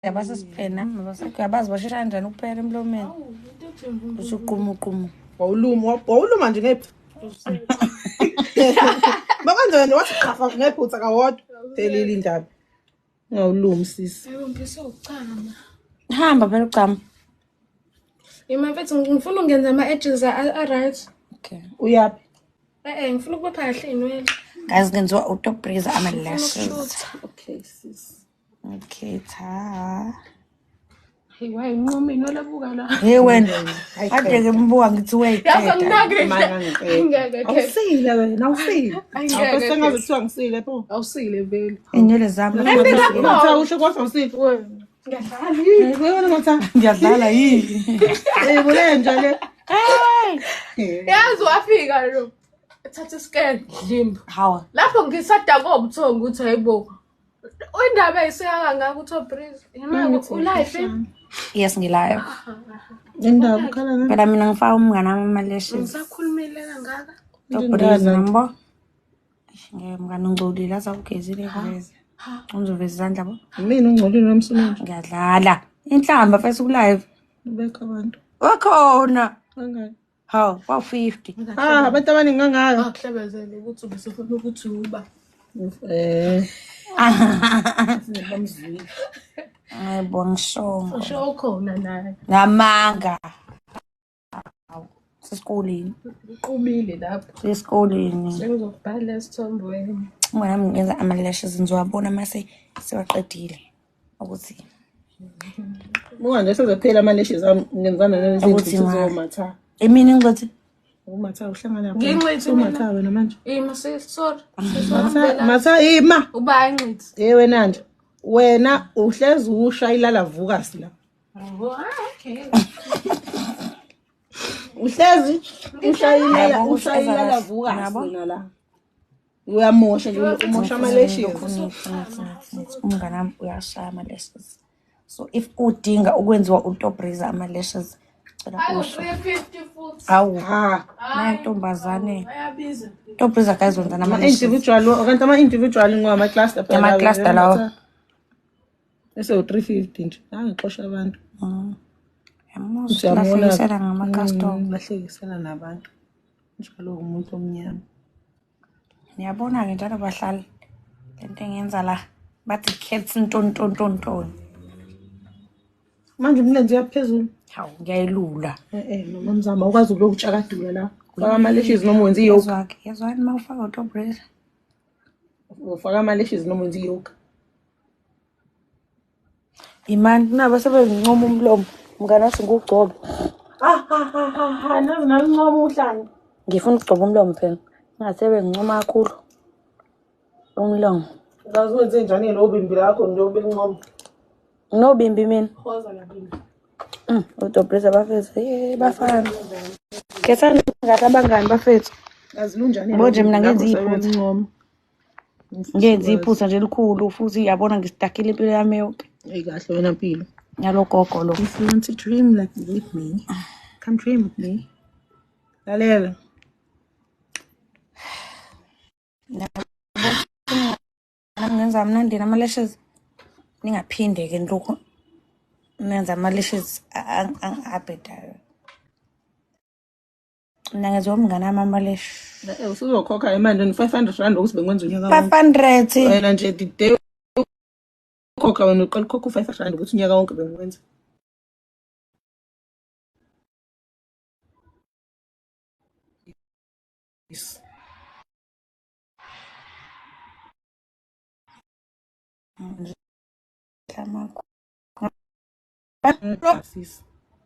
Yabazi siphena yabazi bashesha kanjani ukuphela emlomeni usuqumuqumu wawuluma nje ngephi bakanje wena wathi qafa ngephutha kawodwa delile indaba ngawulumi sisi ngifisa ukuchama hamba phela ucama mfethu ngifuna ungenza ama-edges a-right okay uyaphi ngifuna ukuba phahle inwele guys ngenziwa utop brazier ama-lashes okay sis okay cha hey why nqomeni olabuka la hey wena ade ke mbuka ngithi yazi ngeke awusile wena awusile awusengaze kuthiwa ngisile pho awusile vele inwele zami ngathi usho kwathi awusile wena wena ngathi ngiyadlala yini bule nje le yazi wafika lo thatha iscan limba hawa lapho ngisada kobuthongo ukuthi hayibo indaba ayiseka ngaka uTop Breeze yena ulive yes ngilayo indaba ukhala ngani phela mina ngifaka umngane wami ama-lashes ngisakhulumile kangaka utop brazier nambo ngiyamngane ngcolile azawugezile veze ngizoveza izandla bo mina ungcolile nomsumanje ngiyadlala inhlamba fese ku-live ubeka abantu wakhona kangani hawu wa-50 abantu abaningi kangaka akuhlebezele ukuthi ubesefuna ukuthi uba bamzwile hayibo ngishongo usho khona naye namanga sesikoleni uqubile lapho sesikoleni sengizokubhala esithombweni umngane wami ngenza ama-lashes ngizowabona mase sewaqedile ukuthi buka nje sezophela ama-lashes ami ngenzana nalezi zomatha emini ngizothi umatha uhlangana nginxithi umatha wena manje sorry matha ima uba inxithi wena nje wena uhlezi ushayilala vukasi la okay uhlezi ushayilala vukasi wena la uyamosha nje umosha ama-lashes umngane wami uyashaya ama-lashes so if udinga ukwenziwa utop brazier ama-lashes cela usho 350 futhi awu nantombazane ayabiza utop brazier guys wenza nama-lashes individual kanti ama-individual ngama-cluster ama-cluster lawo ese u-350 nje ngixosha abantu siyahlekisela ngama-custom bahlekisela nabantu njalo umuntu omnyama niyabona-ke njalo bahlali lento engenza la bathi cats ntontontontoni manje umlenze uyaphezulu hawu ngiyayilula noma mzama ukwazi ukuloku utshakadula la ufaka ama-lashes noma wenza iyoga yazwani uma ufaka utop brazier ufaka ama-lashes noma wenza iyoga imani kunabo sebengincoma umlomo mngane wathi ngugcobe nazi nalincoma uhlanga ngifuna ukugcoba umlomo phela ngingasebe ngincoma kakhulu umlomo ngazi wenze njani lo bimbi lakho njengoba lincoma nginobimbi mina hoza labimbi utop brazier bafethu bafana kethani ngathi abangani bafethu azilunjani yabo nje mina ngenza iphutha lincoma ngenza iphutha nje elikhulu futhi yabona ngisidakile impilo yami yonke kahle wena mpilo yalo gogo lo if you want to dream like with me come dream with me lalela ngenza mnandi nama-lashes ningaphinde-ke nilokhu nenza ama-lashes abhedayo mina ngenziwa umngane wami ama-lash usuzokhokha imali Rand 500 ukuthi bengwenza unyaka wonke 500 wena nje dide ukhokha wena uqala ukhokha u500 ukuthi unyaka wonke bengwenza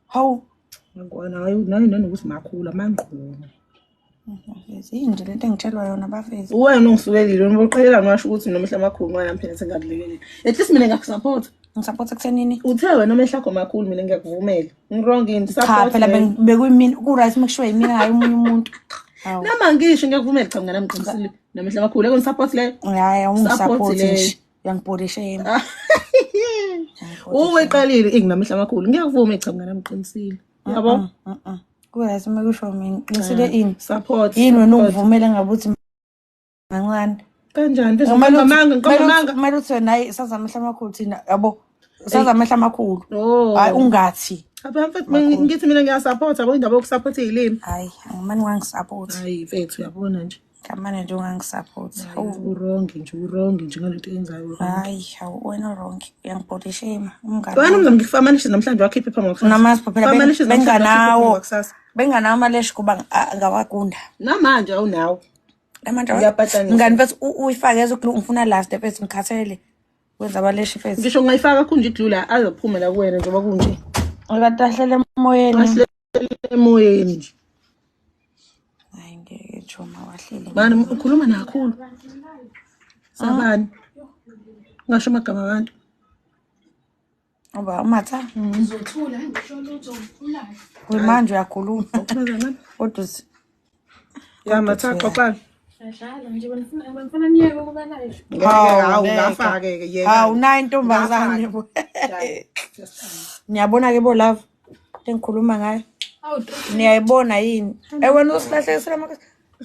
hawu nayo nanokuthi makhulu amanqomo yini lento engitshelwa yona bafethu wena ungisukelile wena uqelela ngasho ukuthi nomehla amakhulu ngwana phela sengakulekelele at least mina ngiyakusupport ngisapotha kuthenini uthe wena nomehla akho makhulu mina ngiyakuvumela ngirong in cha support phela bekuyimina ku-right makushiwo yimina hayi omunye umuntu nama ngisho ngiyakuvumela cha mngane ngiqinisile nomehla amakhulu ekon support le hayi ungisapoti nje uyangibhodisha yini uweqalile inginamehla amakhulu ngiyakuvuma cha mngane ngiqinisile yabo ku-right makushiwo mina ngiqinisile ini support yini wena ungivumele ngabuthi kancane kanjani phezulu ngamanga kumele uthi wena hayi sazamehla amakhulu thina yabo Usaza amehla amakhulu. Oh. Hayi ungathi. Apha mfethu ngithi mina ngiyasupport yabo indaba yokusupport izilimi. Hayi, angimani ngangisupport. Hayi mfethu uyabona nje. Kamane nje ungangisupport. Wrong nje ngalento eyenzayo. Hayi, wena wrong. Uyangibody shame. Umngani. Wena umzamo ngifamanishe namhlanje wakhipha ipha ngokusasa. Namasi phela Famalishe benganawo. Benganawo amaleshi kuba ngawakunda. Namanje awunawo. Lamanje Ngiyaphathana. ngani mfethu uyifakeze uglue ngifuna last mfethu ngikhathele. Wenza abaleshi mfethu. Ngisho ngayifaka khunje iglue la azophumela kuwena njengoba kunje. Ngatahlele emoyeni. Emoyeni nje. Hayi ngeke choma wahlile. Mani ukhuluma nakhulu. Sabani? Ngasho amagama abantu. Oba umatha. Ngizothula ngisho lutho ulayo. Manje uyakhuluma. Kodwa Ya matha xoxana. Shashala nje bengifuna niyeke ukuba live. Hawu ngafake ke yena. Hawu nayo intombazane bo. Niyabona ke bo love. Engikhuluma ngayo. Niyayibona yini? Wena usilahlekisela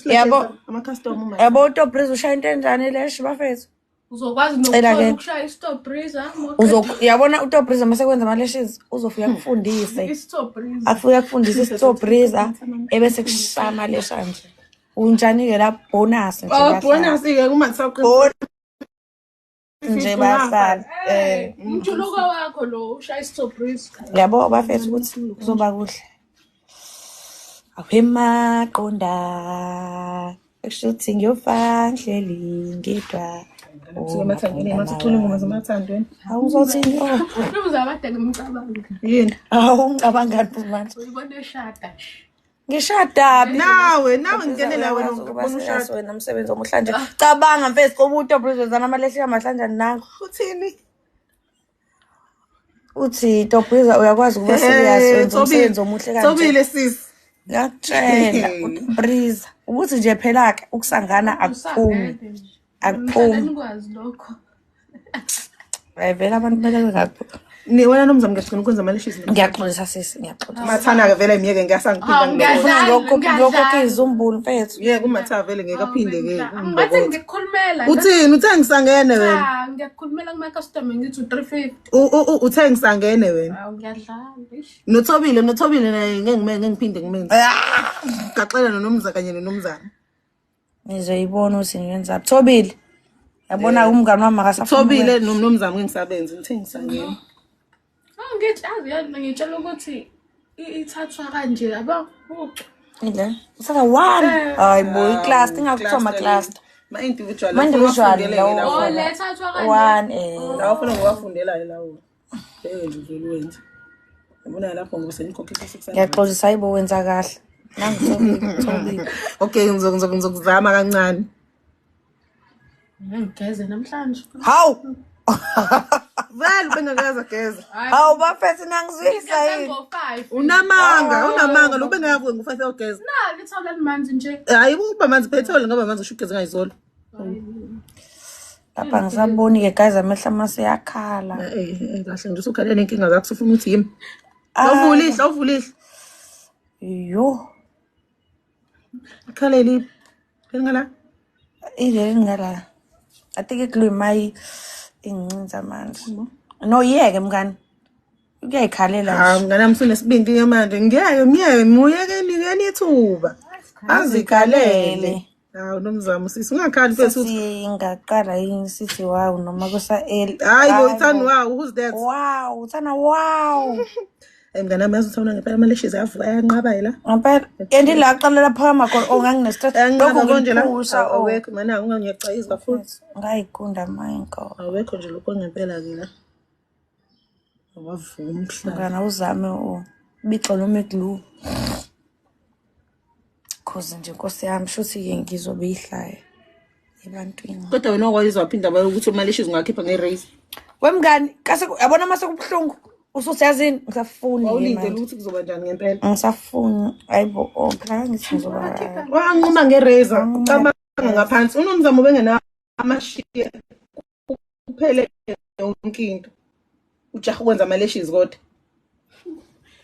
yabo Ama customer uma. yabo uTobriza ushaya into enjani leshi bafethu? Uzokwazi nokuthola ukushaya i-stop breezer. Yabona uTobriza mase kwenza ama-lashes uzofika kufundise. I-stop breezer. Afika kufundisa i-Tobriza ebese kushaya ama-lash nje. Unjani ke la bonus nje Oh bonus ke kuma saqo. Nje bahlala. Umjuluko wakho lo ushaya i-stop breezer. Yabo bafethu ukuthi kuzoba kuhle. Awemaqonda ekushuthi ngiyofanhleli ngidwa. Mathandweni masicule ngoma zamathandweni. Awuzothi no. Uzabade ngimcabanga. Yini? Awungicabanga manje. Uyibone eshada. Ngishada Nawe ngingenela wena ngibona ushada wena umsebenzi omuhle nje. Cabanga mfethu koba uTobriza wenzana amaleshi amahlanje nangu. uthini? Uthi Tobriza uyakwazi ukuba serious wenza umsebenzi omuhle kanje. Sobile sis. Ngiyakutshela uTobriza ukuthi nje phela ke ukusangana akuphumi. Akuphumi. Ngikwazi lokho. Vele abantu kumele ngakho. Ni wena nomzamo ngiyacina ukwenza ama-lashes. Ngiyaxolisa sisi ngiyaxolisa. Mathana ke vele imiyeke ngiyasangiphinde Ngifuna lokho izumbulu mfethu. yeke kumatha vele ngeke aphinde ke. Ngathi ngikhulumela. Uthini uthe ngisangene wena? Cha, ngiyakhulumela kuma customer ngithi 350. Uthe ngisangene wena. Awu ngiyadlala. Nothobile naye ngeke ngiphinde ngimenze. Gaxela nonomza kanye nonomzana. Nizoyibona ukuthi ngiyenza. Thobile. Yabona umngani wami akasafuna. Thobile nomzamo ngingisabenza ngithe ngisangene. Ngithi azi ngitshela ukuthi ithathwa kanje yabo. Ile. Usaka 1. Hayi boy class ingakuthiwa ama class. Ma individual. Oh lethathwa kanje. 1 lawo ufuna ngokwafundela lawo. Nje uzolwenza. Yabona lapho ngoba senikhokhisa 600. Ngiyaxolisa hayibo wenza kahle. Thobile. Okay ngizokuzama kancane. Ngigeze namhlanje. Hawu. Vele bengakaza geza. Hawu bafethu nangizwisa yini. Unamanga lo bengakavuke ngufase ogeza. Na lithola limanzi nje. Hayi ukuba manzi petrol ngoba manzi ushugeza ngayizolo. Lapha ngisaboni ke guys amehla mase yakhala. Kahle nje usukhalela nenkinga zakho ufuna uthi yimi. Awuvulihla. Yo. Khaleli. Ngala. Ile ngala. Atike kulumai incinza manje. No yeke mngani. Ukuyayikhalela nje. Mngani msune sibindi manje. Ngiyeke muyeke nithuba. Azikhalele. Hawu nomzamo sisi ungakhali bese singaqala yini sithi wow noma kusa L. Hayi bo uthani wow who's that? Wow, uthana wow. Mngani amazi uthona ngempela ama-lashes avuka ayanqaba la. Ngempela endi la aqalela phama khona onganginestress lokho konje la awekho mana ungangiyaqayisa kakhulu. Ngayikunda mayinko. Awekho nje lokho ngempela ke la. Awavuma umhlaba. Ngana uzame ubixo noma iglue. Khoze nje Nkosi yami shuthi ke ngizobe ihlaya ebantwini. Kodwa wena okwazizwa waphinda baye ukuthi ama-lashes ungakhipha nge-razor. Wemngani kase yabona mase kubhlungu usuthi yazini ngisafuni awulindele ukuthi kuzoba njani ngempela. Ngisafuni ayibo phela ngithi ngizoba wanquma nge-razor ucabanga ngaphansi unomzamo bengena amashiya kuphele yonke into ujaha ukwenza ama-lashes kodwa.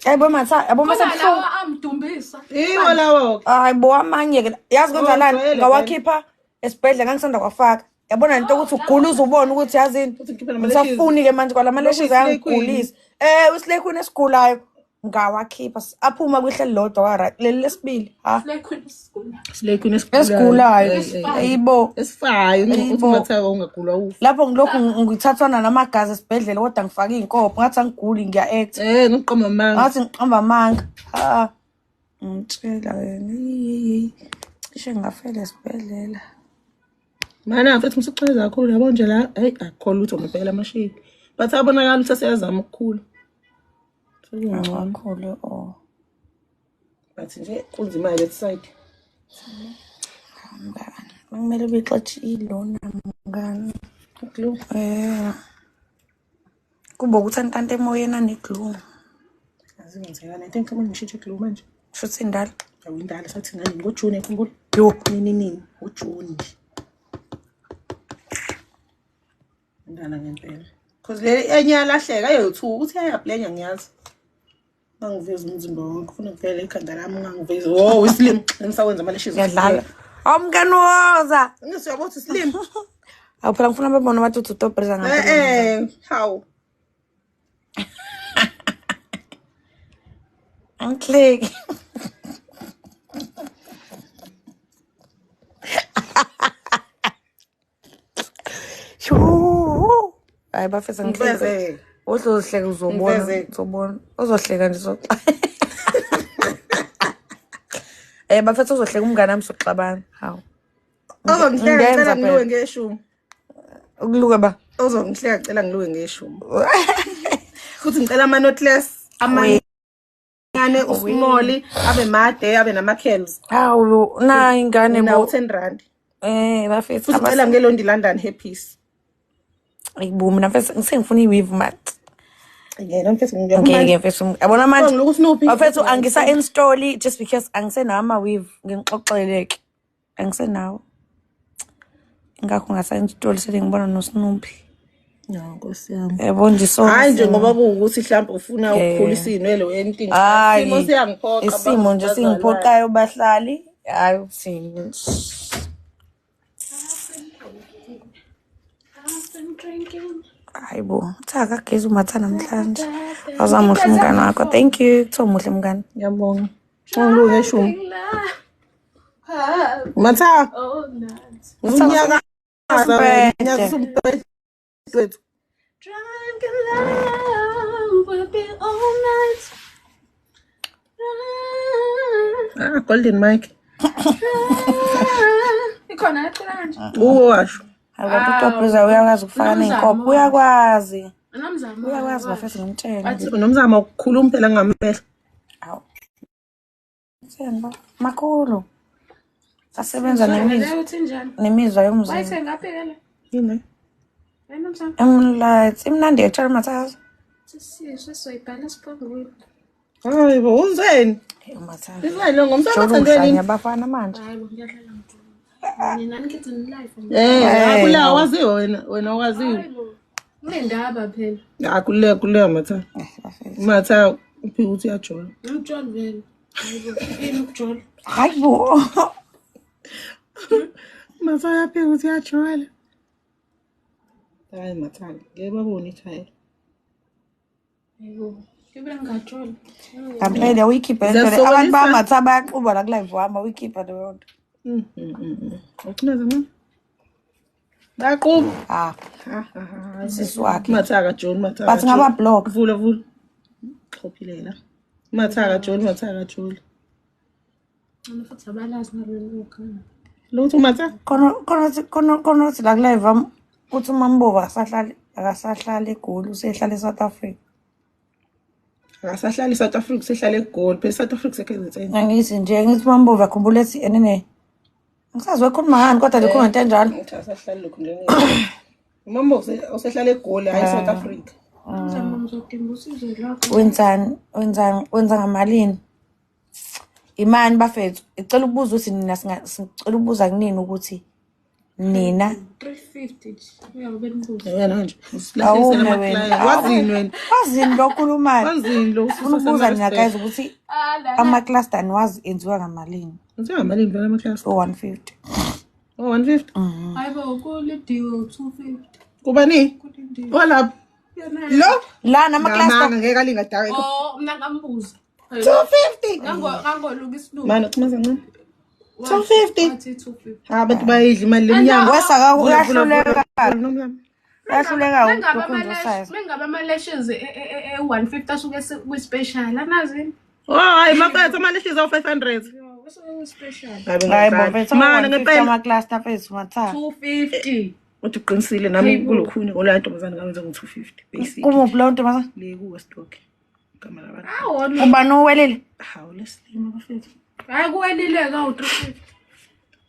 Ayibo matha yabo mase kubhlungu Lawa amdumbisa. Iwo lawo. Hayibo amanye ke yazi kwenza lana ngawakhipha esibhedlela ngangisanda kwafaka Yabona into ukuthi ugula uzubona ukuthi yazini. Ngisafuni ke manje kwala lashes ayangigulisa. Usilekhuni esigulayo ngawakhipha aphuma kwihlelo lodwa wa right leli lesibili ha. Silekhuni esigulayo. Ayibo. Esifayo ukuthi Mathaka ungagula ufa. Lapho ngilokhu ngithathwana namagazi esibhedlela kodwa ngifaka inkopho ngathi angiguli ngiya act. Ngiqamba amanga. Ngathi ngiqamba amanga. Ha. Ngitshela wena ishe ngafela esibhedlela. Mana mfethu msichweza kakhulu yabo nje la akho lutho ngibhekela amashiki. But abonakala ukuthi siyazama ukukhula. Akakhulu But nje kunzima left side. Kumele bexoxe ilona mngani. Glue. Kuba ukuthi antante emoyeni aneglue. Azingenzekana. I think kama ngishintshe glue manje. Shothi indala. Awindala sathi ngani ngoJune khumbula. Yo Nini ngoJune. Indala ngempela. Because le enye lahleka ayo2 uthi ayablenya ngiyazi. Ngangiveza umzimba wonke ufuna kuphela ikhanda lami ngangiveza. Oh slim ngisawenza ama-lashes. Ngiyadlala. Awumngani woza. Ngisiyabona ukuthi slim. Awuphela ngifuna babone abantu ukuthi uTobreza ngathi. How? Click. Hayi bafisa ngiveze. Uzohleka uzobona. Uzohleka nje soxa. Bafethu uzohleka umngane wami soxabana. Hawu. Ngicela ngiluke ngeshumi. Ukuluka ba? Uzongihleka cela ngiluke ngeshumi. Futhi ngicela ama knotless amanyane usmall abe made abe nama curls. Hawu na ingane bo 10 rand. Bafethu futhi ngicela ngelondi London hairpiece. Ayibo mina mfethu ngisengifuna iweave mat. Ngeke mfethu ngiyabona. Ngeke mfethu yabona manje. Ngokusinuphi? Bafethu angisa install just because angisenawo ama weave ngixoxeleke. Angisenawo. Ingakho ngasa install sele ngibona noSnoopy. Nkosi yami. Yebo nje so. Hayi nje ngoba kuukuthi mhlawumbe ufuna ukukhulisa inwele anything. Isimo siyangiphoqa. Isimo nje singiphoqayo bahlali. Hayi uthini. Hayibo, Thaka gezi umatha namhlanje. Awuzamuhle mngani wakho. Thank you. Kuthomuhle mngani. Ngiyabonga. Ngilunge ngeshumi. Matha. Oh nice. Unyaka wethu. Drunk in love, we'll be all night. Golden mic. Ikhona yacela kanje. Washo. Abantu uTobreza uyakwazi ukufaka neenkopho. Uyakwazi. Nomzamo. Uyakwazi bafethu ngimtshela. Nomzamo ukukhuluma phela ngamehlo. Awu. Senzwa makhulu. Sasebenza nemizwa yomzimba. Wayise ngaphela. Yini? Nomzamo. Emlight, imnandi etshala mathaza. Sisizwe soyibhala siphambili. Hayibo unzeni? Umathanda. Isayilo ngomsakathandweni. Ngiyabafana manje. Hayibo ngiyadlala mntwana. Mina ngithi live. Akula waziwa wena waziwa. Kunendaba phela. Akule matha. Matha uphi uthi yajola. Ngijolo vele. Hayibo yini ukujolo? Hayibo. Matha yaphi uthi yajola. Hayi matha ngeke babone ikhaya. Hayibo kibe ngajolo. Kamphela uyikhipha into abantu bamatha bayaxuba la live wami uyikhipha le yonto. Ukuneza manje. Baqhuba. Siswakhe. Mathaka John Mathaka. Bathi ngaba block. Vula. Xhophilela. Mathaka John. Futhi abalazi nalokho. Lutho Mathaka. Khona la live wami uthi uMambovu akasahlala eGoli usehlala eSouth Africa. Akasahlala eSouth Africa usehlala eGoli. Phela eSouth Africa sekhenzeni. Angithi nje ngithi uMambovu akhumbula ethi enene. Ngisazwe ekhuluma ngani kodwa lekho ngento enjalo. Ngithi asahlala lokho njenge. Umambo usehlala eGoli hayi eSouth Africa. Ngizama ngizodinga usizo lwakho. Wenza ngamalini? Imani bafethu icela ukubuza ukuthi nina sicela ukubuza kunini ukuthi nina 350 uyabe nibuza. Yena nje usilahlise nama-client. Wazini lo khulumayo? Wazini lo ubuza nina guys ukuthi ama-cluster wazi enziwa ngamalini? Enziwa ngamalini vele ama-cluster? 150. Oh 150. Hayibo kulidiwe 250. Kubani? Wala. Lo? La nama-cluster. Ngamanga ngeke alinga direct. Oh, mina ngambuza. 250. Ngangoluka isilungu. Mana kumaza ngani? 250. Wathi 250. Abantu bayidla imali lemnyango. Wesaka uyahluleka. Uyahluleka Mengabe ukukhonza size. ama-lashes 150 asuke kwi-special anazini. Oh, hayi mafethu ama-lashes awu 500. Special. Hayibo mfethu Mana ngempela ama-cluster mfethu matha. 250. uthi uqinisile nami kulukhuni ngola ntombazana ngawenza ngo250 basic. Kumuphi lo ntombazana? Le ku Weststock. Igama labantu. Awona. Ubani uwelile? Hawu lesilima bafethu. Hayi kuwelile ka u350.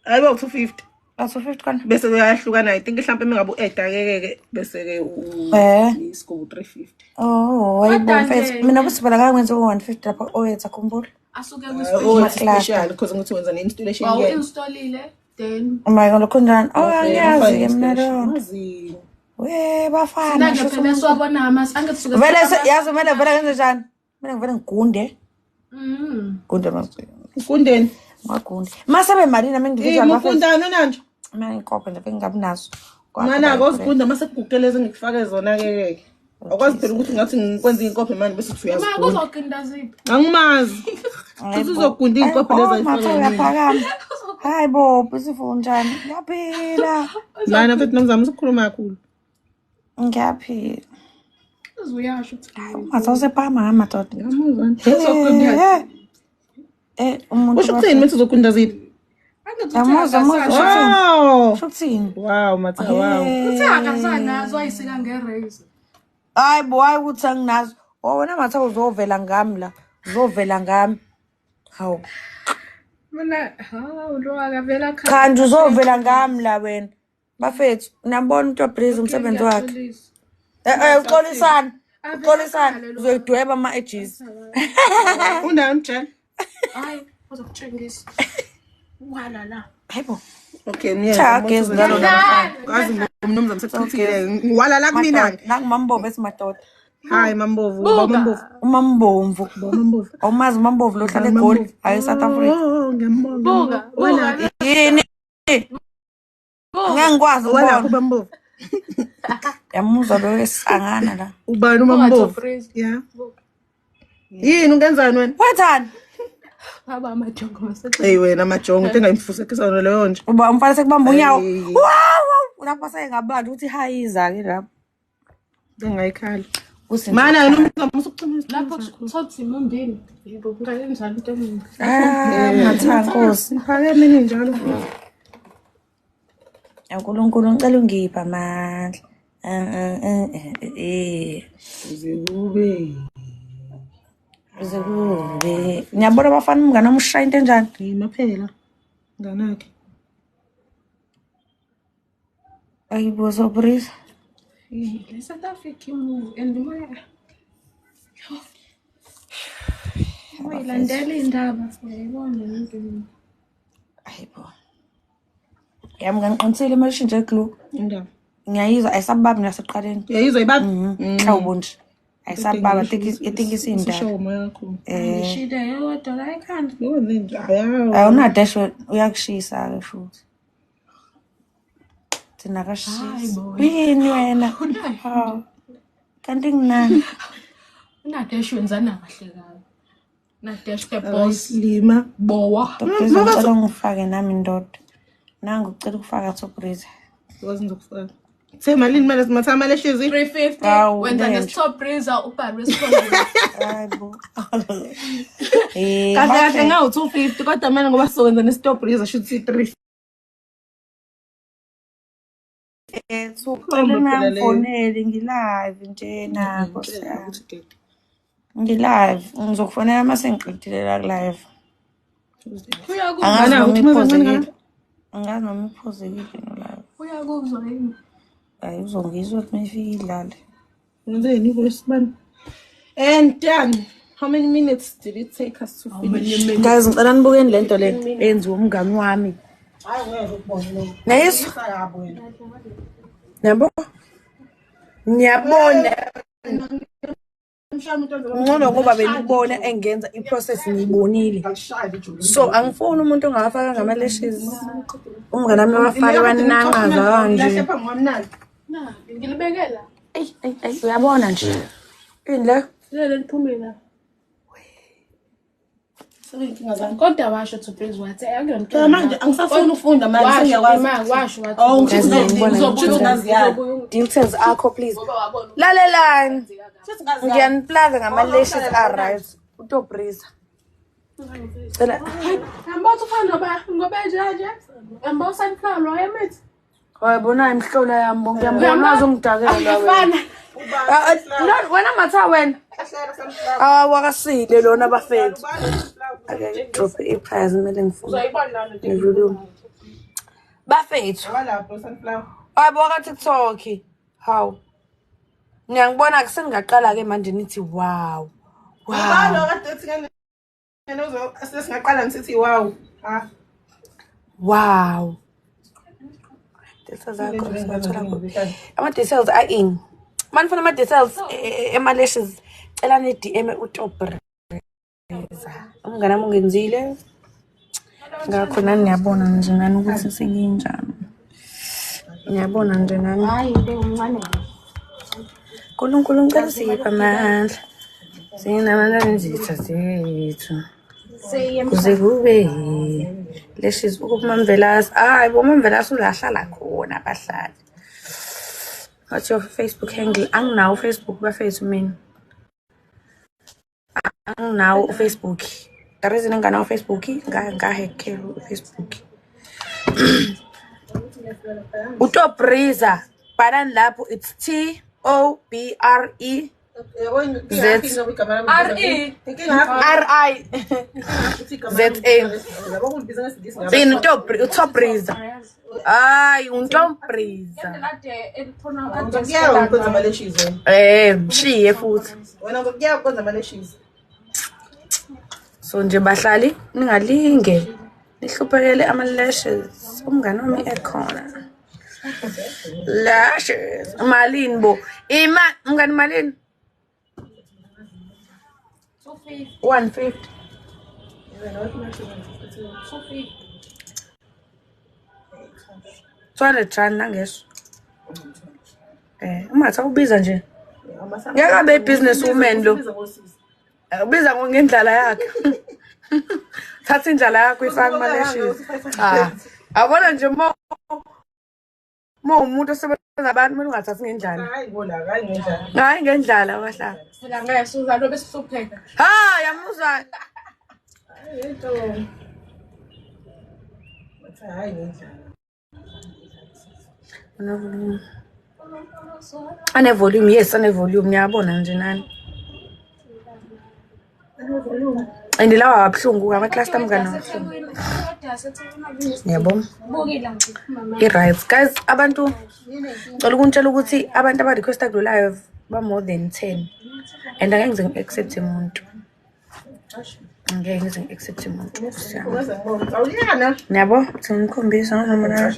Hayibo 250. Aso 50 kana. Bese kuyahlukana I think mhlawumbe mengabe u-Eda ke bese ke isigaba 350. Oh, hayibo mfethu mina kusibala ngakwenza u150 lapha oyetha khumbula. Asuke Special because ngithi wenza ne-installation Wow, ke. installile then My God, lokho njani? Oh, angiyazi ke mina lo. Yazi. We bafana. nanje phela siwabona amasi angithi suke Vele yazi kumele vele ngenze njani? Mina ngivele ngigunde. Gunde manje. Ufundeni? Ngagunde. Mase bemalini mengiviza bafana. Ufundani nanje? Mina inkope nje bengabi nazo. Mana ngozigunda mase kugugeleze ngikufake zona ke. Akwazi phela ukuthi ngathi ngikwenza inkophe manje bese uthi ma uyazigunda. kuzoqinda ziphi Angimazi. Futhi uzogunda inkophe lezi ayifake. Yaphakama. Hayibo, besifu njani? Yaphila. Mana mfethu nomzamo usikhuluma kakhulu. Ngiyaphila. uzuyasho ukuthi Masose phama ngamadoda. Ngiyamuzwa. Umuntu Usho kuthini manje uzogunda ziphi? Wow. Shukuthini? Wow, matha wow. uthaka sanazo ayisika ngerase. Hayibo, hayi ukuthi anginazo. Wena matha uzovela ngami la. Uzovela ngami. Hawu. Mina lo akavela khaya. Kanti uzovela ngami la wena. Bafethu, niyabona uTobreeze umsebenzi wakhe. Uxolisana. Uxolisana. Uzoyidweba ama-edges. Unani njani? Hayi uzokutshengisa. Wala la. Hayibo. Okay, miyena. Chagezi ngalo Kazi umnumzana sekuthile. Wala la kumina. Nangumambovu esimadoda. Hayi mambovu, mambovu. Umambomvu. Mambovu. Awumazi umambovu lo hlala eGoli, hayi eSouth Africa. Oh, ngiyambona. Buka. Yini? Ngangikwazi Wala ukubona. kubambovu. Yamuzwa lo esangana la. Ubani umambovu? Yeah. Yini ungenzani wena? Wethani? Baba amajongo masethe. Hey wena majongo utengayimfuse kesana leyo nje. Uba umfana sekubamba unyawo. Hey. Wow! Lapha sengabandi uthi hayiza ke lapha. Ngayikhala. Usinto. Mana nomzamo usukucimisa. Lapho thothi imumbini. Yebo ngayenzani into emini. Nkosi. Phake mina njalo. uNkulunkulu ngicela ungipha amandla. Uzekube. Uzekube. Ngiyabona abafana umngane omusha into enjani? Yimaphela. Nganakhe. Ayibuzo Breeze. Le South Africa move and moya. Uyilandela indaba siyayibona into. Ayibo. Yami ngiqinisile manje nje glue. Indaba. Ngiyayizwa ayisababa nasekuqaleni. Uyayizwa ibaba? Hawu nje. Ayisababa etikisi indaba. Sisho moya yakho. Ngishide yodwa la ekhanda. Yoni nje ayawo. Awunadash uyakushisa ke futhi. Thina kashisa. Yini wena? Hawu. Kanti nginani? Unadesh wenzana kahle kabi. Nadesh ke boss Lima. bowa. Ngicela ngifake nami indoda. Nangu ucela ukufaka Tobreeze. Wazenza ukufaka. Semalini manje simathama lashes 350 wenza neStobreeze ubhali wesifundazwe. Hayibo. Kahle kahle ngawu 250 kodwa mina ngoba sizowenza neStobreeze shuthi 3. Ucela ngifonele ngilive nje nako. Ngilive ngizokufonela mase ngiqedile la live. Angazi noma iphozekile. Angazi noma iphozekile no live. Uyakuzwa yini? Hayi uzongizwa ukuthi mayifika idlale. Ngenzeni kwesibani? And done. How many minutes did it take us to finish? Guys, ngicela nibukeni lento le enziwa umngani wami. Hayi ngeke ukubone lo. Nayizwa? Sayabo wena. Yabo? Ngiyabona. Ngcono ngoba benibona engenza iprocess ngiyibonile. So angifuni umuntu ongafaka ngama-lashes. Umngane wami wafaka wanangaza kanje. Ngilibekela. Ey uyabona nje. Ini la? Lele liphumile. Kodwa washo to praise wathi akuyona manje angisafuni ufunda manje sengiyakwazi washo wathi details akho please. Lalelani. Ngiyanplaga ngama-lashes right. Utobrisa. Cela. Hamba ufana ngoba nje. Hamba usaniflower lo yemithi. Wayibona imhlola yami ngiyambona azongidakela wena. Wena matha wena. Wakasile lona bafethu. Ake drop iprize kumele ngifune. Ngivolume. Bafethu. Wayibuka TikTok. How? Ngiyangibona akusengaqala ke manje nithi wow. Lo kade thina sesingaqala ngisithi wow. Wow. Details akho singathola kuphi? Ama-details are-in. Manifuna ama-details ema-lashes cela ne-DM uTobrisa. Umngane wami ungenzile. Ngakho nani ngiyabona nje nani ukuthi senginjani. Ngiyabona nje nani. hayi into umncane. uNkulunkulu ngicela sipha amandla. Sinamandla nenzitha zethu. Kuze kube lashes ukuphuma Mvelasi. Hayi bo Mvelasi ulahlala khona abahlali. What's your Facebook handle? Anginawo Facebook bafethu mina. Anginawo Facebook. The reason nganawo Facebook ngahackela Facebook. uTobrisa bhala lapho it's TOBRE uTobrisa. Hayi uTobrisa. Mshiye futhi. Wena ngokuyakho kwenza ama-lashes. So nje bahlali ningalinge nihluphekele ama-lashes. Umngane wami ekhona. Lashes. Malini bo? Umngane malini? 150. 200 rand nangeso. Umatha ubiza nje. Ngeke business woman lo. Ubiza ngendlela yakhe. Thatha indlela yakho ifaka ama-lashes. Abona nje umuntu osebenza ngabantu mina ungathathi ngendlela. Hayi ngendlela wahlala. Phela ngeke suza lo bese hlupheka. Yamuzwa. Ane-volume, yes, ane-volume. Ngiyabona nje nani. And lawa abuhlungu ama-cluster mngane wabuhlungu. Yabo. I-right. Guys, abantu ngicela ukunitshela ukuthi abantu aba-requesta kulo live ba-more than 10. And angeke ngize ngi-accept umuntu. Angeke ngize ngi-accept umuntu. Ngiyabo, uthi ngikhombisa noma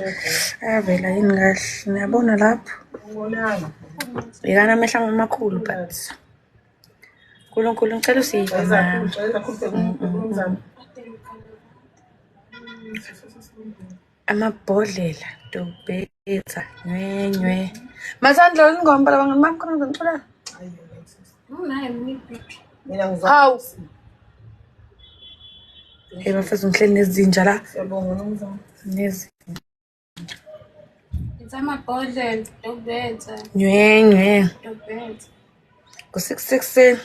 ayavela yini kahle. Ngiyabona lapho. Yekana amehla amakhulu but uNkulunkulu ngicela usiphe amabhodlela Tobrisa nywe. Masandla ingomba labangani bami khona ngicela. Unayo miphi? Mina Hawu. Bafethu ngihleli nezinja la. Siyabonga nomzamo. Nezi. It's amabhodlela Tobrisa. Nywe. Tobrisa. Ku-6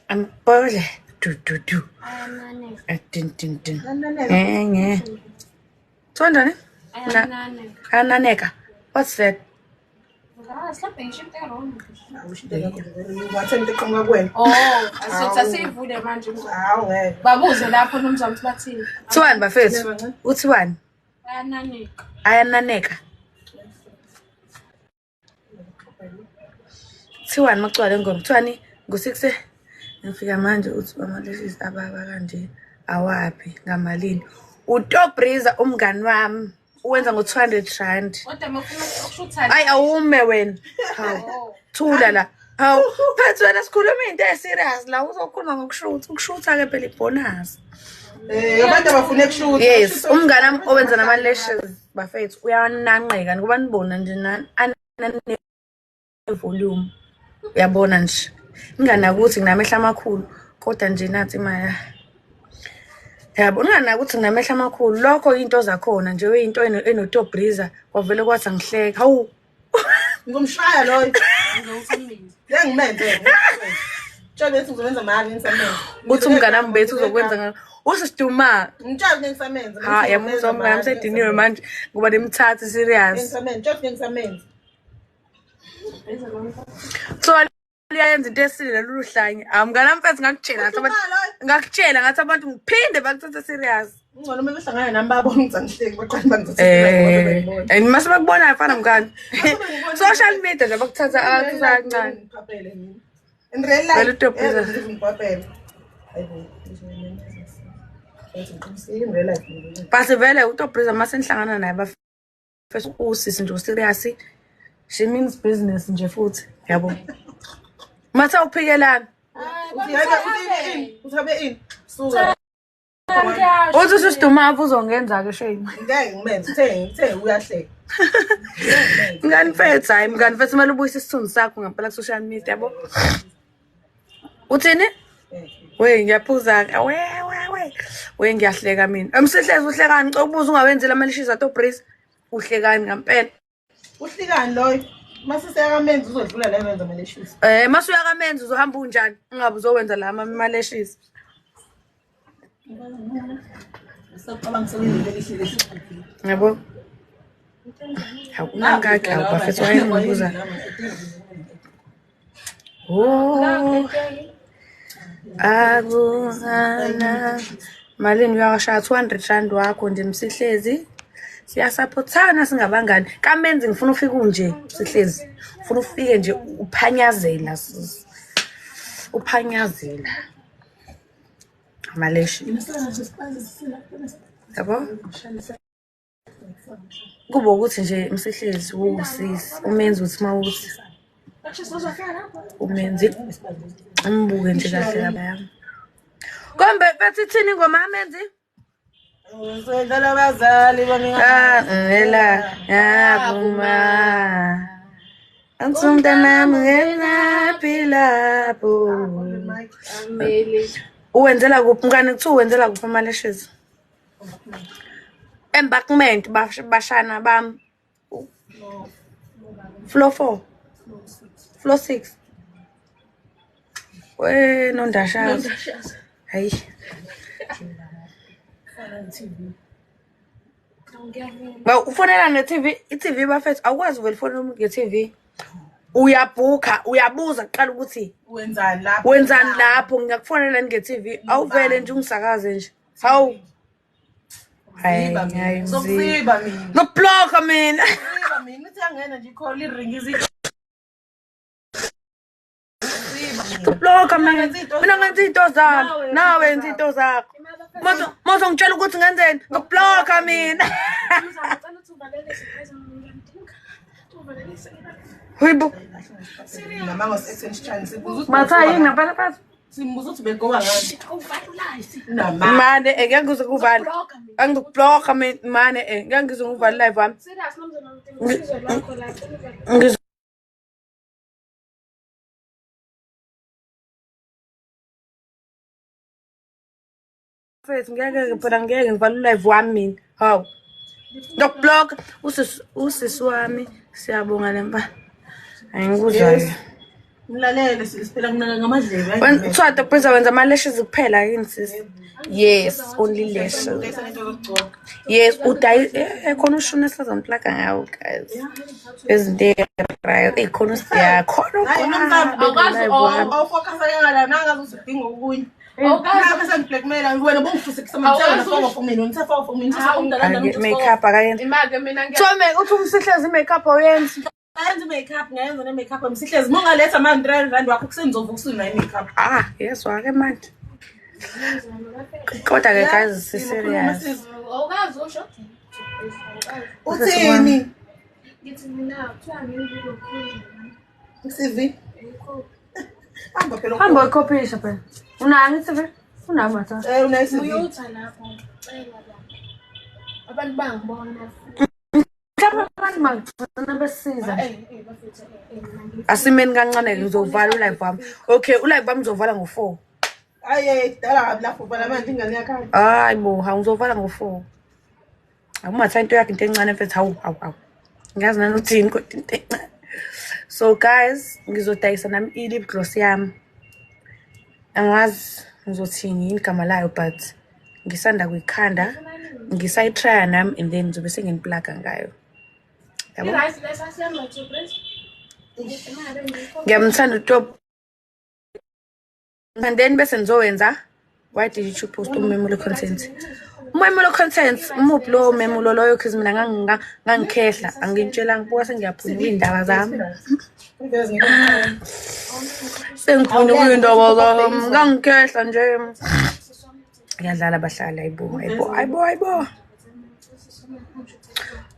amabhodlela du. Ayanane. Tin. Nge. Tsondani? Ayananeka. What's that? Mhlawumbe ngishintshe wrong. Wathemba iqhamuka kuwena. Asivule manje Hawu ngeke. babuze lapho nomzamo ukuthi bathini. Kuthiwani bafethu? Uthiwani? Ayananeka. Ayananeka. Kuthiwani macwala ngoma? Kuthiwani ngo-6 ngifika manje uthi ama-lashes ababa kanje awaphi ngamalini? uTobrisa umngani wami uwenza ngo-200 rand. Kodwa mafuna ukushutha. Hayi awume wena. Hawu. Thula la. Hawu, phethe wena sikhuluma into serious la uzokhuluma ngokushutha. Ukushutha ke phela ibonus. Abantu abafuna ukushutha. Yes, umngane wami owenza nama lashes bafethu uyananqeka ngoba nibona nje nani volume. Uyabona nje. Inganakuthi nginamehla amakhulu kodwa nje nathi maya. Yabo nganakuthi nginamehla amakhulu lokho into zakhona nje uyinto eno-top breezer kwavele kwathi angihleka. Hawu. Ngomshaya loyo. Ngimenze. Tshela bethi ngizowenza mali ngisamenze. Uthi umngane wami bethu uzokwenza ngalo. Usisiduma. Ngitshela ngisamenze. Ha, yamuzwa umngane msediniwe manje ngoba nimthathe serious. Ngisamenze. Tshela ngisamenze. So liyayenza into esile loluhlanye. Mngane wami mfethu ngakutshela ngathi abantu ngiphinde bakuthathe serious. Ngcono uma behlangana nami babona ukuthi angihleki baqala bangithathe. And mase bakubona afana mngane. Social media nje bakuthatha kancane. In real life. Vele uTop Breezer. But vele uTop Breezer mase nihlangana naye bafesa usisi nje serious. She means business nje futhi. Yabo. Mase uphikelana. Uthabe ini? Suka. Uthi usiduma apho uzongenza ke shame. Ngeke ngimenze uthe uyahleka. Mngani mfethu hayi mngani mfethu kumele ubuyise isithunzi sakho ngempela ku social media yabo. Uthini? We ngiyaphuza ke. We ngiyahleka mina. Emsihlezi uhlekani ubuza ungawenzela amalishiza uTop Breezer. Uhlekani ngempela. Uhlikani loyo. Mase siyakamenza uzodlula la wenza amaleshisi. Mase uyakamenza uzohamba unjani? Ungabe uzowenza la amaleshisi. Yabo. Unangaki awubafethu wayengibuza. Oh. Akungana malini uyashaya 200 rand wakho nje msihlezi. Siyasupportana singabangani. Kamenzi ngifuna ufike unje sihlezi. Ufuna ufike nje uphanyazela sisi. Uphanyazela. Amaleshi. Yabo? Kuba ukuthi nje msihlezi usisi umenzi uthi mawuthi. Umenzi umbuke nje kahle labayami. Kombe bethi thini ngoma amenzi? Uzodlala abazali Ela yakuma. Ansumdana mngena pilapho. Uwenzela kuphi mngani kuthiwa uwenzela kuphi amalashes? Embankment bashana bam. Floor 4. Floor 6. We nondashaza. Hayi. Ba ufonela ne-TV, i-TV bafethu awukwazi vele ufone nge-TV. Uyabhuka, uyabuza kuqala ukuthi wenzani lapho? Wenzani lapho? Ngiyakufonela nge-TV. Awuvele nje ungisakaze nje. Hawu. Hayi, hayi. Sokusiba mina. Ngibhlokha mina. Sokusiba mina uthi angena nje i-call i-ring izi. Blokha mina. Mina ngenza into zami. Nawe wenza into zakho. Mase ngitshela ukuthi ngenzeni? Ngibhlokha mina. Hayibo. Namanga se-extension sibuza. Matha yini ngapha phansi? Simbuza ukuthi begoba ngani? Mane ngeke ngize kuvala. Angibhlokha mina mane ngeke ngize ngivala live wami. Serious nomzana ngisizo lakho la. Face ngeke phela ngeke ngivala live wami mina. Hawu. Ngibhlokha usisi wami siyabonga lempa. Ayingikuzwayo. Mlalele siphela kunaka ngamadlebe. Kuthiwa uTop Breezer wenza ama-lashes kuphela yini sisi? Yes, only lashes. Yes, udayi khona ushune esazamplaga ngawo guys. Ezinto right khona siyakhona awufocus ngala nanga uzidinga okunye. Awukazi bese blackmail wena bongifuse kusamthela for mina ngithafa for mina ngithafa makeup akayenza. Imake mina Thome uthi umsihlezi makeup oyenza. Ngayenza makeup ngayenza ne-makeup emsihlezi mongaletha manje 3 rand wakho kusenzovuka usina i-makeup. Yes wake manje. Kodwa ke guys serious. awukazi usho Uthini? ngithi mina kuthiwa ngiyilo khulu CV Hamba uyikophisha phela. Unani TV? Unayo matha. Unayisi. Uyotha lapho. Cela la. Abantu bangibona. Abantu magcina besiza. Asimeni kancane ngizovala ulive wami. Okay, ulive wami uzovala ngo4. Dala lapho bala manje ingane yakho. Hayi bo, ngizovala ngo4. Akumatha into yakhe into encane mfethu hawu. Ngiyazi nani uthini kodwa into encane. So guys, ngizodayisa nami i-lip gloss yami. Angazi ngizothini igama layo but ngisanda kuyikhanda, ngisayitry nami and then ngizobe senginiplaga ngayo. Yabo? Ngiyamthanda uTop. And then bese nizowenza why did you post umemulo content? Umemulo content umuphi lo memulo loyo cuz mina ngangikhehla angintshela ngibuka sengiyaphuma indaba zami. Sengiphuma kuyindaba zami ngangikhehla nje. Ngiyadlala bahlala ayibo.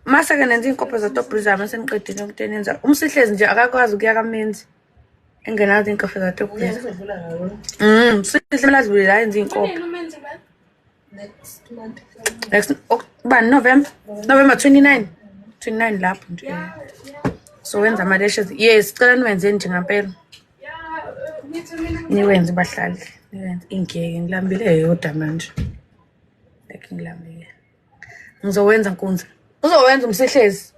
Mase ke nenza inkopho za Top Breeze mase niqedile ukutenenza. Umsihlezi nje akakwazi ukuya kaMenzi. Engenazi inkopho za Top Breeze. Sihle lazibule la yenza inkopho. Next month. Next November 29 lapho nje. So wenza ama lashes. Yes, cela niwenze nje ngempela. Niwenze bahlali. Niwenze ingeke ngilambile yodwa manje. Like ngilambile. Ngizowenza Nkunzi. Uzowenza umsihlezi.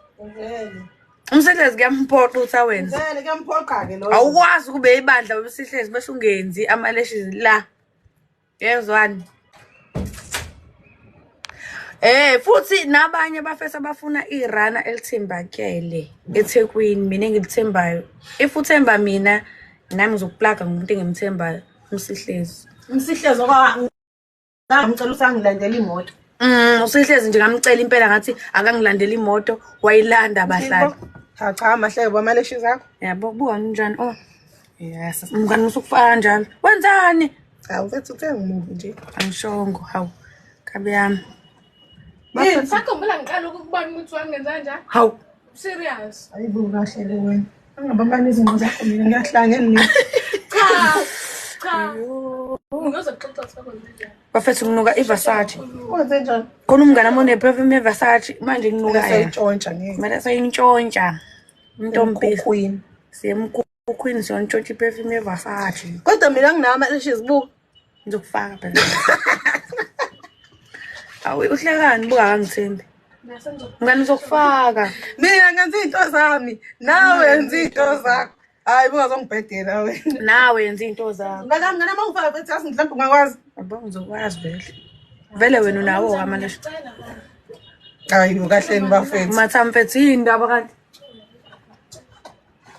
Umsihlezi kuyamphoqa uthi awenze. Kuyamphoqa ke lo. Awukwazi kube ibandla wesihlezi bese ungenzi ama lashes la. Yezwani. Futhi nabanye bafesa bafuna irana elithembakele eThekwini mina ngilithembayo. If uthemba mina nami ngizokuplaga ngomuntu engimthembayo umsihlezi. Umsihlezi ngicela usangilandela imoto. Usihlezi nje ngamcela impela ngathi akangilandela imoto wayilanda abahlali. Cha mahleke bamaleshes akho. Yabo buka njani? Oh. Yes, umngani usukufaka njalo. Wenzani? Awufethu uthenga umuvi nje. Angishongo hawu. Kabe yami. Sakhumbula ngiqala ukubona ukuthi wangenza njani? Hawu. Serious. Ayibo kahle le wena. Angabambani izinto zakho mina ngiyahlangana. Cha. Ngizoxoxa sakho nje. Bafethu nginuka iVersace. Wenze njani? Khona umngane wami uneperfume yeVersace manje nginuka sayintshontsha ngeke. Kumele sayintshontsha. Umuntu Queen. Siyemkukhwini siyontshontsha iperfume yeVersace. Kodwa mina nginama lashes buka. Ngizokufaka phela. Awu uhlekani buka angithembi. Ngani uzokufaka? Mina ngenza into zami. Nawe wenza into zakho. Hayi bungazongibhedela wena. Nawe yenza into zakho. Ngana mangifaka bethi asi mhlawumbe ungakwazi. Yabo ngizokwazi vele. Vele wena unawo amalashe. Hayi kahle nibafethu. Mathamfethu indaba kanti.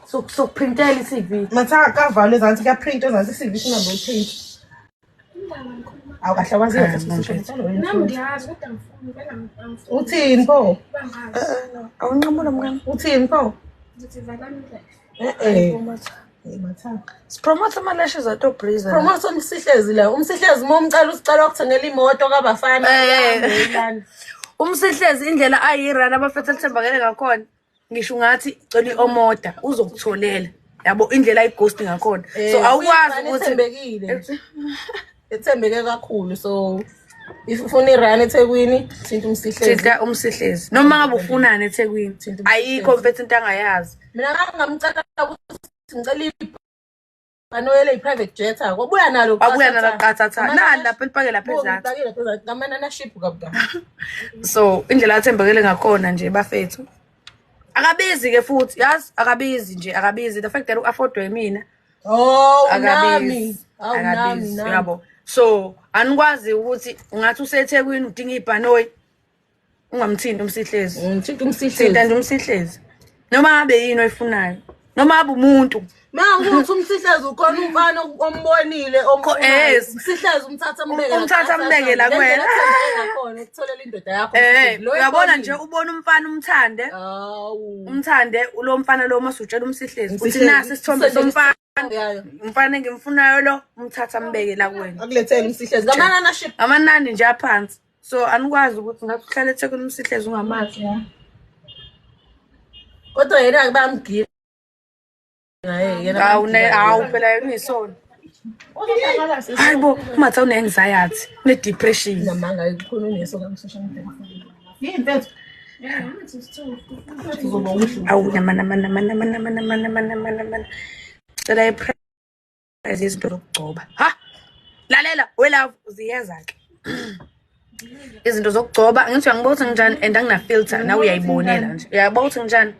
Sokuprintela iCV. Matha kavalo ezansi kuyaprint ezansi iCV singabe uprint. Awu kahle waziyo Nami ngiyazi kodwa ngifuna vele ngifuna. uthini pho? Awunqamula mngani. Uthini pho? Ngithi valamile. Matha. Promote ama lashes za Top Breeze. Promote umsihlezi la. Umsihlezi momcela usicela ukuthengela imoto kabafana. Umsihlezi indlela ayirana abafethu elithembakele ngakhona. Ngisho ngathi cela iomoda uzokutholela. Yabo indlela ayighost ngakhona. So awukwazi ukuthi ethembeke kakhulu. So if ufuna irun eThekwini thinta umsihlezi. Thinta umsihlezi. Noma ngabe ufunani eThekwini. Ayikho mfethu into angayazi. Mina ngamcela ukuthi ngicela banoyele i-private jet akho. Abuya nalo Abuya nalo qathatha. Nani lapha elipake lapha ezantsi. Ngibakile phezulu ngamanana ship kabuka. So indlela athembakele ngakhona nje bafethu. Akabizi ke futhi yazi akabizi nje akabizi. The fact that u-affordwe mina. Nami. Akabizi yabo. So anikwazi ukuthi ungathi useThekwini udinga ibhanoyi ungamthinti umsihlezi. Ngithinta umsihlezi. Thinta nje umsihlezi. Noma ngabe yini oyifunayo. Noma ngabe umuntu. Manga ukuthi umsihlezi ukhona umfana ombonile umsihlezi umthatha ambeke la kuwena. Ngakho ukutholela indoda yakho. Uyabona nje ubona umfana umthande. Umthande lo mfana lo masutshela umsihlezi. Uthi nasi isithombe somfana. Umfana engimfunayo lo umthatha ambeke la kuwena. Akulethele umsihlezi. Ngamanana ship. Amanani nje aphansi. So anikwazi ukuthi ngathi uhlale eThekwini umsihlezi ungamazi. Kodwa yena akubamgila. Awu phela unesona. Hayibo, umatha une-anxiety, une-depression. Namanga ikhona uneso ka-social media. Yini Awu namana. Cela iprize izinto zokugcoba. Ha! Lalela, welove uziyeza-ke. Izinto zokugcoba, ngithi uyangibona ukuthi njani and angina-filter, nawe uyayibonela nje. Uyabona ukuthi njani?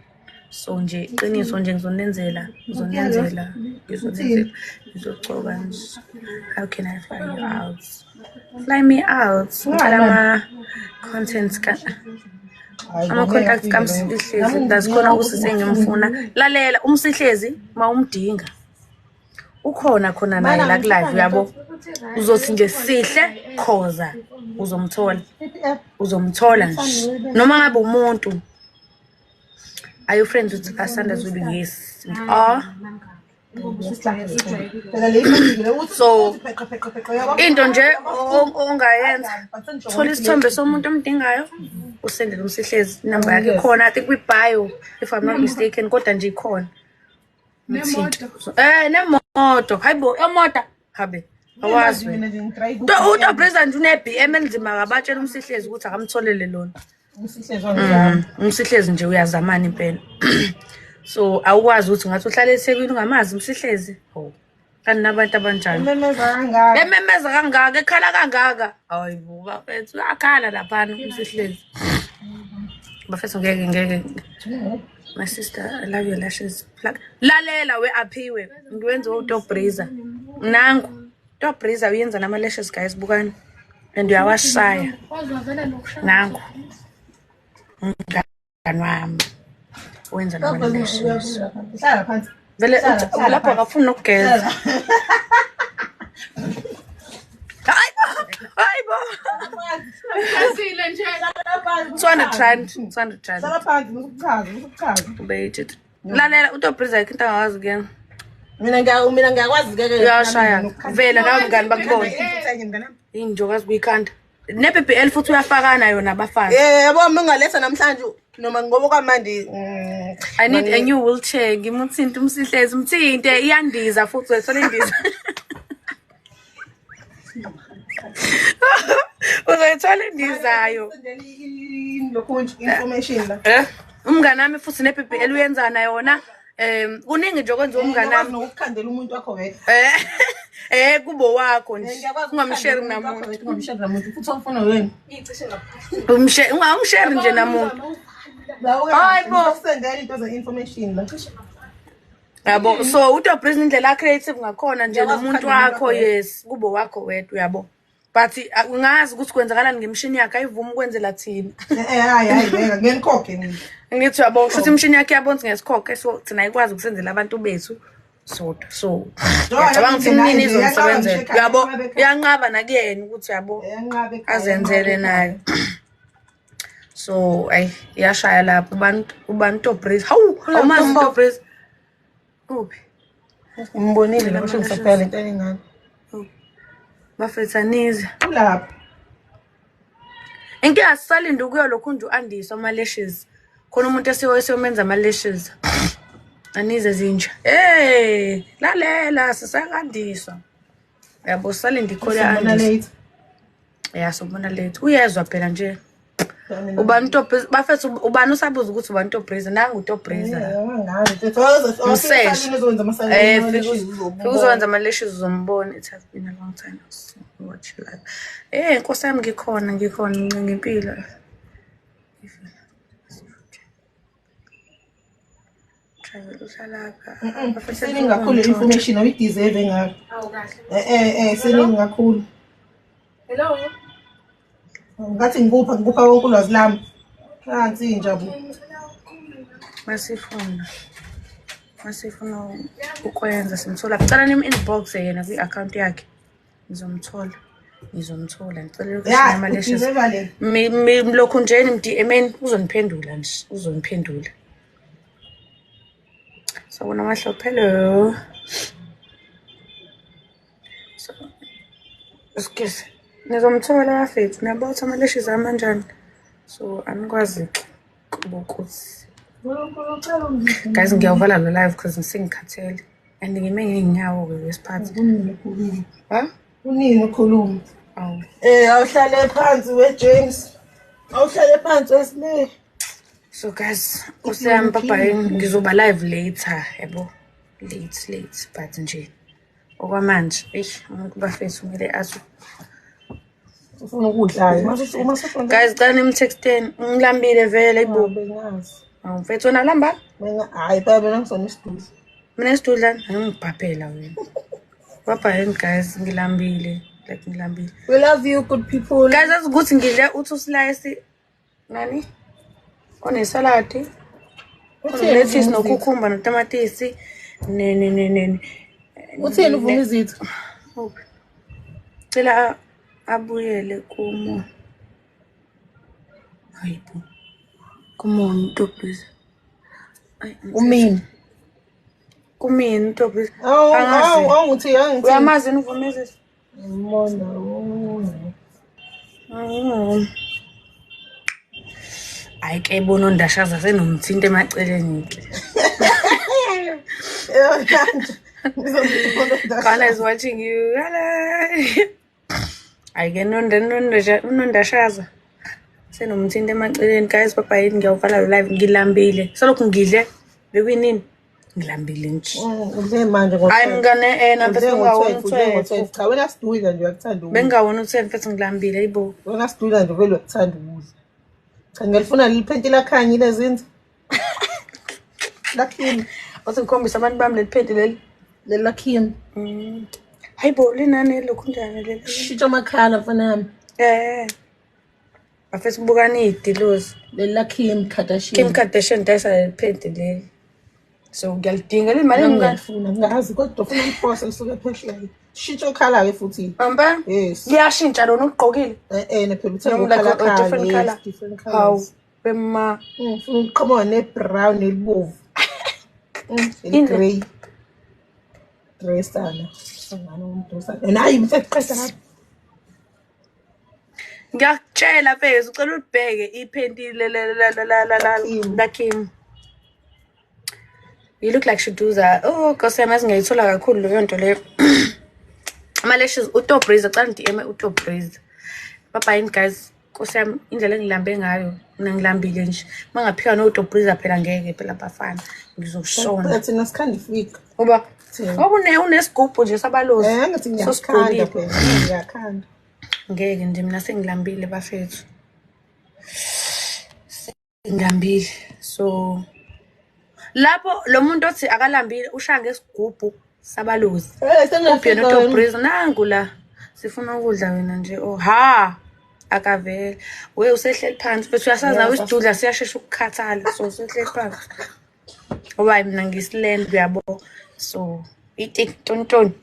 So nje iqiniso nje ngizonenzela ngizogcoba nje. How can I fly you out? Fly me out. Ngicela ama-contents ama-contacts kaMsihlezi ngazikhona ukuthi sengimfuna. Lalela uMsihlezi mawumdinga ukhona khona naye la ku-live uyabo. Uzothi nje sihle khoza uzomthola nje noma ngabe umuntu. Are you friends with Asanda Zulu? Yes. So into nje ongayenza thola isithombe somuntu omdingayo usendele uMsihlezi number yakhe khona I think kwi-bio if I'm not mistaken kodwa nje ikhona. Nemoto hayibo emoto habe awazi uTobreza nje une-BM enzima kabatshela uMsihlezi ukuthi akamtholele lona. uMsihlezi nje uyazamana impela. So awukwazi ukuthi ngathi uhlale eThekwini ungamazi uMsihlezi. Kanti nabantu abanjani ememeza kangaka ekhala kangaka hayibo bafethu uyakhala laphana uMsihlezi. Bafethu ngeke my sister I love your lashes plug. Lalela we aphiwe ngiwenza uTobreza nangu uTobreza uyenza nama lashes guys bukani and uyawashaya nangu ngani wami wenza nama lashes vele lapho akafuna ukugeza. Hayibo 200 ubeyit lalela uTobreza into angawazi ke mina ngiyakwazi ke uyashaya vele nawe mngani bakubona injokazi kuyikhanda ne-BBL futhi uyafakana yona abafazi. Yebo mengaletha namhlanje noma ngoba kwamanje I need a new wheelchair ngimuthinta uMsihlezi umthinte iyandiza futhi uyathola indiza. Uzoyithola indizayo information la umngani wami futhi ne-BBL uyenzana yona. Kuningi nje okwenza umngani wami nokukhandela umuntu wakho wethu. Kubo wakho nje ungamshare namuntu. Ungamshare namuntu futhi ufuna wena ungamshare nje namuntu. Hayibo sendela into ze-information la. Yabo so uTobreza indlela creative ngakhona nje nomuntu wakho yes kubo wakho wethu yabo. But ungazi ukuthi kwenzakalani ngemshini yakhe ayivumi ukwenzela thina. Hayi beka ngenikhokhe nini. Ngithi yabo futhi imshini yakhe yabonza ngesikhokhe so thina ayikwazi ukusenzela abantu bethu sodwa. So ngicabanga ukuthi imini izomsebenzela yabo iyanqaba nakuyena ukuthi yabo azenzele naye. So iyashaya lapho ubani Tobreza awumazi Tobreza kuphi umbonile la kusho ngisaphela into engani bafethanize lapho inke asisalinde ukuyo lokhu nje uandiswa ama lashes khona umuntu esiyomenza ama lashes anize zinja lalela sisakandiswa yabo salinde ikhole andiswa sobona late uyezwa phela nje ubani Tobreza bafethu ubani usabuza ukuthi ubani Tobreza nangu uTobreza uzowenza ama lashes uzombona. It has been a long time watch live. Nkosi yami ngikhona ngempilo. Travel usalapha seningi kakhulu information oyideserve ngakho. Seningi kakhulu. Hello. Ngathi ngikupha wonke ulwazi lami. Phansi injabu. Masifuna ukwenza simthola. Cala nimi inbox yena kwi-account yakhe. Ngizomthola. Ngicela ukuthi nama lashes. Lokhu nje DM uzoniphendula nje. So unamahlophe hello. So excuse. Ngizomthola bafethu nabotha ama lashes amanjani. So anikwazi ukuthi Guys, ngiyawuvala lo live because ngisengikhathele. And ngime ngey'nyawo-ke wesiphathi. Ha? Unini ukhuluma? Awu. Awuhlale phansi we-James. Awuhlale phansi weSmith. So guys, usiyami bye ngizoba live later, yabo. Late. But nje. Okwamanje, umuntu bafethu kumele athi ufuna ukudla. guys, xa nimtexteni, ngilambile vele ibo. Bengazi. Awu mfethu wena lamba? Hayi baba nangisona isidudla. Mina isidudla ngingibhaphela wena. Bye guys, ngilambile. Like ngilambile. We love you good people. Guys, that's good ngidle uthi slice nani? Onesaladi. Lettuce nokukhumba notamatisi. Ne. Utheni uvuma izitho? Cela abuyele kumo. Hayibo. Kumo ntobhizi. Umini. Kumini ntobhizi. Angithi. Uyamazi uvumezisi? Ngibona. Hayi ke bona undashaza senomthinto emaceleni ke. Kana is watching you. Hayi ke nondashaza senomthinto emaceleni. Guys, bye ngiyawuvala live ngilambile. Salokhu ngidle bekwinini ngilambile nje. Udle manje I'm gonna number 12. Cha wena sidudla nje uyakuthanda ukudla. Bengawona u12 mfethu ngilambile yibo. Wena sidudla nje vele uyakuthanda ukudla. Cha ngiyalifuna liphenti lakhanye lezinto. Lakhini. Wathi ngikhombisa abantu bami leliphenti leli. Lelakhini. Hayibo linani lokhu njani leli? Shitsha amakhala mfana yami. Bafethu bukani idilozi. Lelakhini Kardashian. Kim Kardashian dayisa leliphenti leli. So ngiyalidinga le mali ngiyafuna ngazi kodwa ufuna iposa lisuke phesheni. Shitsha okhala ke futhi. Mamba? Yes. Liyashintsha lona ugqokile. Nephela uthenga okhala different colors. Bema. Ufuna uqhamuka ne-brown nelibomvu. Grey. Dressana. Nayi mfeqeda lapha. Ngiyakutshela phezulu ucela ulibheke iphenti la Kim. You look like Shiduza. Oh, Nkosi yami ngiyayithola kakhulu leyo nto leyo. Ama-lashes uTop Razor cala DM uTop Razor. Bye guys. Nkosi yami indlela engilambe ngayo mina ngilambile nje. Mangaphika noTop Razor phela ngeke phela bafana. Ngizoshona. Thina sikhanda ifika. Ngoba unesigubhu nje sabalozi. Ngathi ngiyakhanda phela. Ngiyakhanda. Ngeke nje mina sengilambile bafethu. Ngilambile. So lapho lo muntu othi akalambile ushaya ngesigubhu sabalozi. Ubhena uTop Razor nangu la. Sifuna ukudla wena nje. Oh ha. Akavela. We usehleli phansi bese uyasazi nawe isidudla siyashesha ukukhathala. So usehleli phansi. Oba mina ngisiland uyabo. So itik tonton.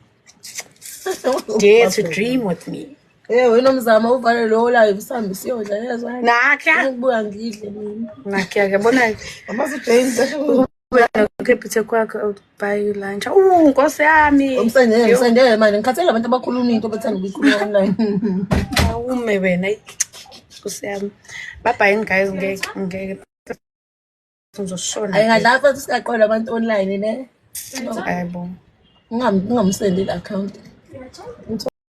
Dare to dream with me. Wena mzama uvale lo live sambi siyodla yezwa. Nakha. Ngibuya ngidle mina. Nakha yabona. Amazi James asho Ukephethe kwakho buy lunch. Nkosi yami. Umsendele manje ngikhathela abantu abakhuluma into bethanda ukuyikhuluma online. Awume wena. Nkosi yami. Bye guys ngeke uzoshona. Ayingadla futhi sikaqola abantu online ne. Hayibo. Ngingamsendela account.